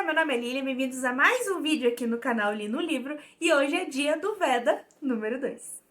meu nome é Lilian, bem-vindos a mais um vídeo aqui no canal Li no Livro, e hoje é dia do Veda número 2.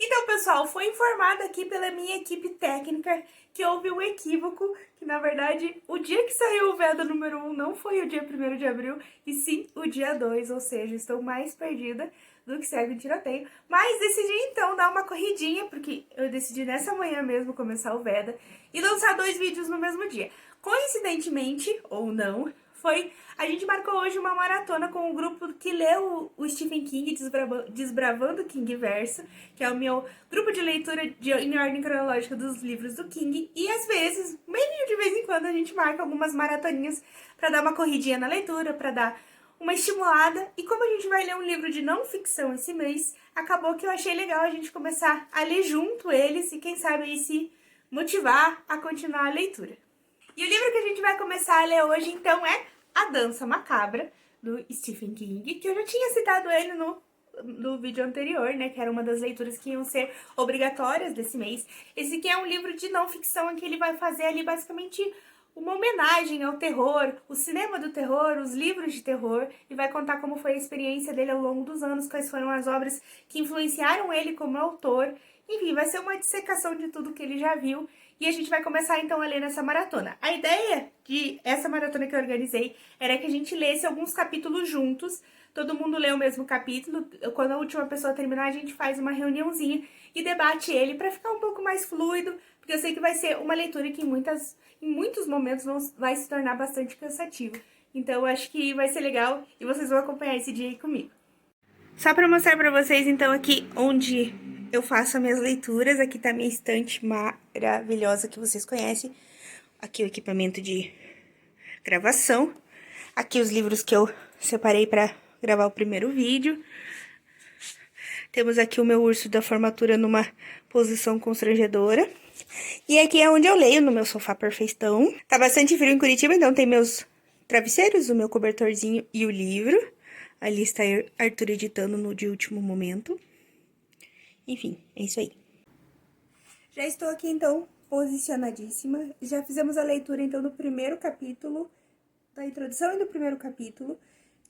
Então, pessoal, foi informado aqui pela minha equipe técnica que houve um equívoco, que na verdade o dia que saiu o Veda número 1 não foi o dia 1º de abril, e sim o dia 2, ou seja, estou mais perdida do que segue o tiroteio, mas decidi então dar uma corridinha, porque eu decidi nessa manhã mesmo começar o Veda e lançar 2 vídeos no mesmo dia. Coincidentemente, ou não, a gente marcou hoje uma maratona com o grupo que leu o Stephen King, Desbravando Kingverso, que é o meu grupo de leitura em ordem cronológica dos livros do King, e às vezes, meio de vez em quando, a gente marca algumas maratoninhas pra dar uma corridinha na leitura, pra dar uma estimulada, e como a gente vai ler um livro de não ficção esse mês, acabou que eu achei legal a gente começar a ler junto eles e quem sabe aí se motivar a continuar a leitura. E o livro que a gente vai começar a ler hoje, então, é A Dança Macabra, do Stephen King, que eu já tinha citado ele no vídeo anterior, né, que era uma das leituras que iam ser obrigatórias desse mês. Esse aqui é um livro de não ficção em que ele vai fazer ali basicamente uma homenagem ao terror, o cinema do terror, os livros de terror, e vai contar como foi a experiência dele ao longo dos anos, quais foram as obras que influenciaram ele como autor. Enfim, vai ser uma dissecação de tudo que ele já viu, e a gente vai começar então a ler nessa maratona. A ideia de essa maratona que eu organizei era que a gente lesse alguns capítulos juntos, todo mundo lê o mesmo capítulo, quando a última pessoa terminar a gente faz uma reuniãozinha e debate ele para ficar um pouco mais fluido, porque eu sei que vai ser uma leitura que em muitos momentos vai se tornar bastante cansativa. Então eu acho que vai ser legal e vocês vão acompanhar esse dia aí comigo. Só para mostrar para vocês então aqui onde eu faço as minhas leituras, aqui tá a minha estante maravilhosa que vocês conhecem. Aqui o equipamento de gravação. Aqui os livros que eu separei para gravar o primeiro vídeo. Temos aqui o meu urso da formatura numa posição constrangedora. E aqui é onde eu leio, no meu sofá perfeitão. Tá bastante frio em Curitiba, então tem meus travesseiros, o meu cobertorzinho e o livro. Ali está Arthur editando no de último momento. Enfim, é isso aí. Já estou aqui, então, posicionadíssima. Já fizemos a leitura, então, do primeiro capítulo, da introdução e do primeiro capítulo,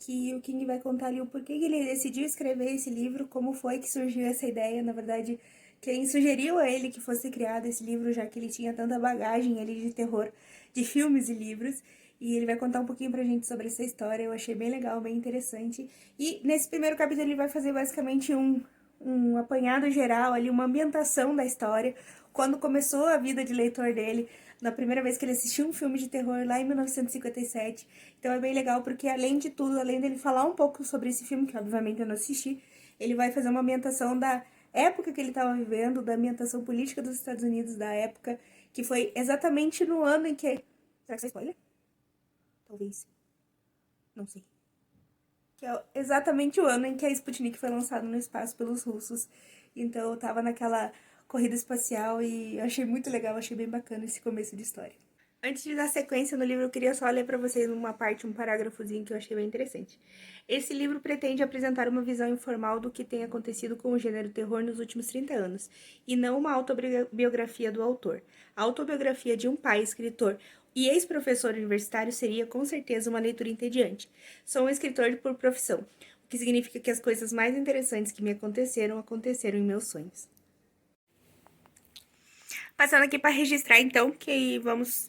que o King vai contar ali o porquê que ele decidiu escrever esse livro, como foi que surgiu essa ideia, na verdade, quem sugeriu a ele que fosse criado esse livro, já que ele tinha tanta bagagem ali de terror, de filmes e livros, e ele vai contar um pouquinho pra gente sobre essa história. Eu achei bem legal, bem interessante. E nesse primeiro capítulo ele vai fazer basicamente um apanhado geral ali, uma ambientação da história, quando começou a vida de leitor dele, na primeira vez que ele assistiu um filme de terror lá em 1957. Então é bem legal porque, além de tudo, além dele falar um pouco sobre esse filme, que obviamente eu não assisti, ele vai fazer uma ambientação da época que ele estava vivendo, da ambientação política dos Estados Unidos da época, que foi exatamente no ano em que... Será que isso é spoiler? Talvez. Não sei. Que é exatamente o ano em que a Sputnik foi lançada no espaço pelos russos. Então eu tava naquela corrida espacial e achei muito legal, achei bem bacana esse começo de história. Antes de dar sequência no livro, eu queria só ler para vocês uma parte, um parágrafozinho que eu achei bem interessante. Esse livro pretende apresentar uma visão informal do que tem acontecido com o gênero terror nos últimos 30 anos, e não uma autobiografia do autor. A autobiografia de um pai, escritor e ex-professor universitário seria, com certeza, uma leitura entediante. Sou um escritor por profissão, o que significa que as coisas mais interessantes que me aconteceram em meus sonhos. Passando aqui para registrar, então, que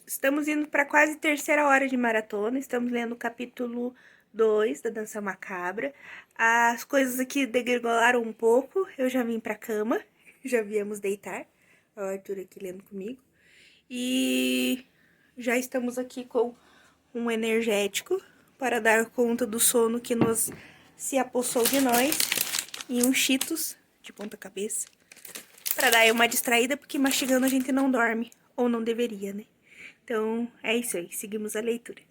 estamos indo para quase terceira hora de maratona, estamos lendo o capítulo 2 da Dança Macabra. As coisas aqui degringolaram um pouco, eu já vim para cama, já viemos deitar, o Arthur aqui lendo comigo, e já estamos aqui com um energético para dar conta do sono que se apossou de nós, e um Cheetos de ponta cabeça, para dar uma distraída, porque mastigando a gente não dorme, ou não deveria, né? Então, é isso aí, seguimos a leitura.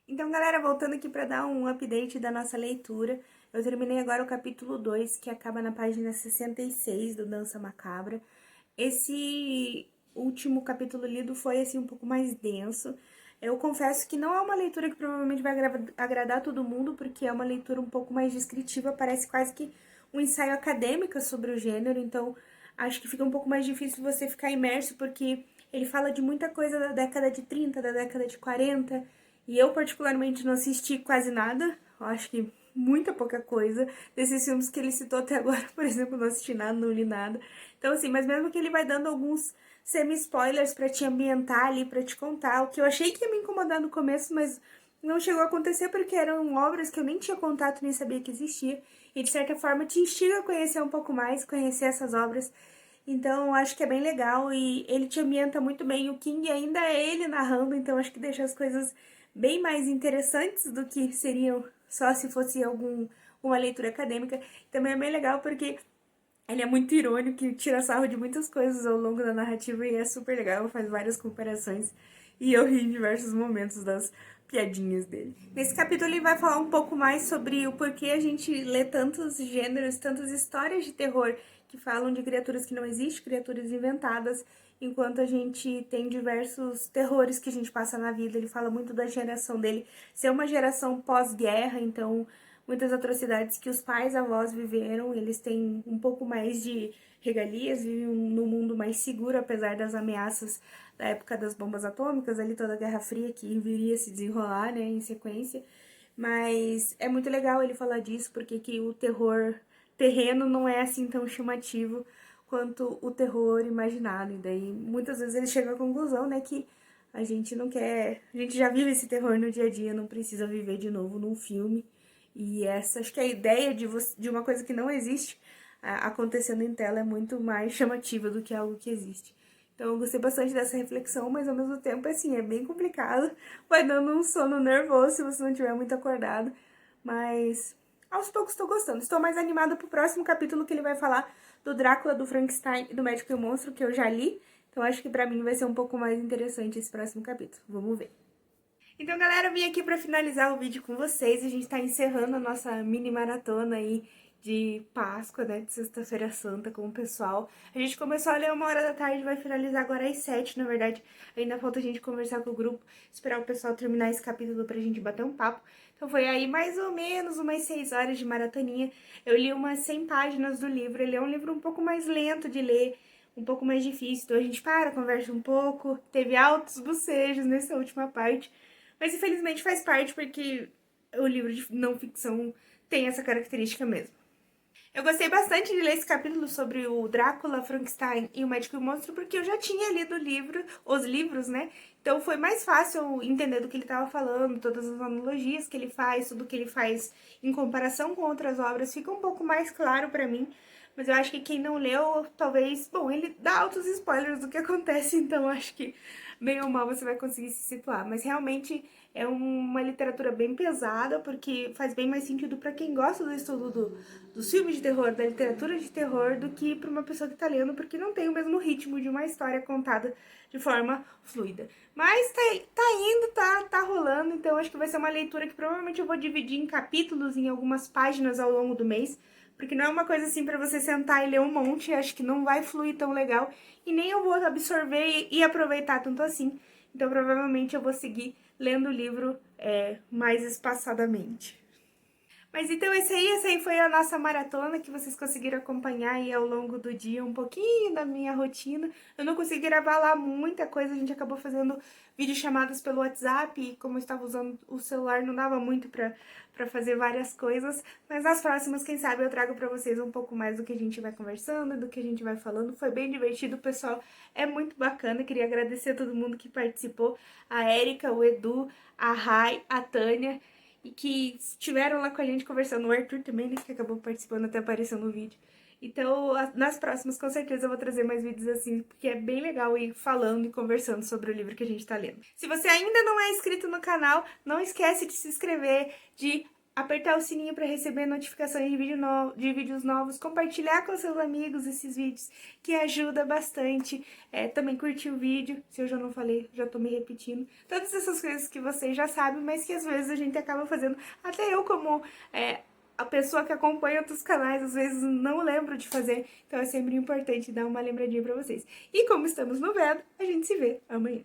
Então, galera, voltando aqui para dar um update da nossa leitura, eu terminei agora o capítulo 2, que acaba na página 66 do Dança Macabra. Esse último capítulo lido foi, assim, um pouco mais denso. Eu confesso que não é uma leitura que provavelmente vai agradar todo mundo, porque é uma leitura um pouco mais descritiva, parece quase que um ensaio acadêmico sobre o gênero, então acho que fica um pouco mais difícil você ficar imerso, porque ele fala de muita coisa da década de 30, da década de 40, e eu particularmente não assisti quase nada, eu acho que muita pouca coisa desses filmes que ele citou até agora, por exemplo, não assisti nada, não li nada. Então assim, mas mesmo que ele vai dando alguns semi-spoilers pra te ambientar ali, pra te contar, o que eu achei que ia me incomodar no começo, mas não chegou a acontecer porque eram obras que eu nem tinha contato, nem sabia que existia, e de certa forma te instiga a conhecer um pouco mais, conhecer essas obras. Então acho que é bem legal e ele te ambienta muito bem. O King ainda é ele narrando, então acho que deixa as coisas bem mais interessantes do que seriam só se fosse uma leitura acadêmica. Também é bem legal porque ele é muito irônico e tira sarro de muitas coisas ao longo da narrativa e é super legal, faz várias comparações e eu ri em diversos momentos das piadinhas dele. Nesse capítulo ele vai falar um pouco mais sobre o porquê a gente lê tantos gêneros, tantas histórias de terror que falam de criaturas que não existem, criaturas inventadas, enquanto a gente tem diversos terrores que a gente passa na vida. Ele fala muito da geração dele ser uma geração pós-guerra, então muitas atrocidades que os pais avós viveram, eles têm um pouco mais de regalias, vivem num mundo mais seguro, apesar das ameaças da época das bombas atômicas, ali toda a Guerra Fria que viria se desenrolar, né, em sequência. Mas é muito legal ele falar disso, porque que o terror terreno não é assim tão chamativo quanto o terror imaginado. E daí, muitas vezes ele chega à conclusão, né, que a gente não quer... A gente já vive esse terror no dia a dia, não precisa viver de novo num filme. E essa, acho que a ideia de uma coisa que não existe acontecendo em tela é muito mais chamativa do que algo que existe. Então eu gostei bastante dessa reflexão, mas ao mesmo tempo, assim, é bem complicado. Vai dando um sono nervoso se você não estiver muito acordado. Mas aos poucos estou gostando. Estou mais animada pro próximo capítulo, que ele vai falar do Drácula, do Frankenstein e do Médico e o Monstro, que eu já li. Então acho que pra mim vai ser um pouco mais interessante esse próximo capítulo. Vamos ver. Então, galera, eu vim aqui pra finalizar o vídeo com vocês. A gente tá encerrando a nossa mini maratona aí de Páscoa, né, de Sexta-feira Santa com o pessoal. A gente começou a ler 1h da tarde, vai finalizar agora às 7, na verdade. Ainda falta a gente conversar com o grupo, esperar o pessoal terminar esse capítulo pra gente bater um papo. Então foi aí mais ou menos umas 6 horas de maratoninha. Eu li umas 100 páginas do livro. Ele é um livro um pouco mais lento de ler, um pouco mais difícil. Então a gente para, conversa um pouco. Teve altos bocejos nessa última parte. Mas infelizmente faz parte porque o livro de não ficção tem essa característica mesmo. Eu gostei bastante de ler esse capítulo sobre o Drácula, Frankenstein e o Médico e o Monstro, porque eu já tinha lido os livros, né? Então foi mais fácil entender do que ele estava falando, todas as analogias que ele faz, tudo que ele faz em comparação com outras obras, fica um pouco mais claro pra mim. Mas eu acho que quem não leu, talvez... Bom, ele dá altos spoilers do que acontece, então acho que bem ou mal você vai conseguir se situar. Mas realmente é uma literatura bem pesada, porque faz bem mais sentido pra quem gosta do estudo dos filmes de terror, da literatura de terror, do que pra uma pessoa que tá lendo, porque não tem o mesmo ritmo de uma história contada de forma fluida. Mas tá indo, tá rolando, então acho que vai ser uma leitura que provavelmente eu vou dividir em capítulos, em algumas páginas ao longo do mês, porque não é uma coisa assim pra você sentar e ler um monte, acho que não vai fluir tão legal, e nem eu vou absorver e aproveitar tanto assim. Então provavelmente eu vou seguir lendo o livro mais espaçadamente. Mas então essa aí foi a nossa maratona que vocês conseguiram acompanhar aí ao longo do dia, um pouquinho da minha rotina. Eu não consegui gravar lá muita coisa, a gente acabou fazendo videochamadas pelo WhatsApp e como eu estava usando o celular não dava muito pra fazer várias coisas. Mas nas próximas, quem sabe, eu trago pra vocês um pouco mais do que a gente vai conversando, do que a gente vai falando. Foi bem divertido, o pessoal é muito bacana. Queria agradecer a todo mundo que participou, a Érica, o Edu, a Rai, a Tânia, e que estiveram lá com a gente conversando. O Arthur também, né, que acabou participando, até apareceu no vídeo. Então, nas próximas, com certeza, eu vou trazer mais vídeos assim, porque é bem legal ir falando e conversando sobre o livro que a gente tá lendo. Se você ainda não é inscrito no canal, não esquece de se inscrever, de apertar o sininho para receber notificações de vídeos novos, compartilhar com seus amigos esses vídeos, que ajuda bastante. Também curtir o vídeo, se eu já não falei, já tô me repetindo. Todas essas coisas que vocês já sabem, mas que às vezes a gente acaba fazendo. Até eu, como a pessoa que acompanha outros canais, às vezes não lembro de fazer, então é sempre importante dar uma lembradinha pra vocês. E como estamos no Vedo, a gente se vê amanhã.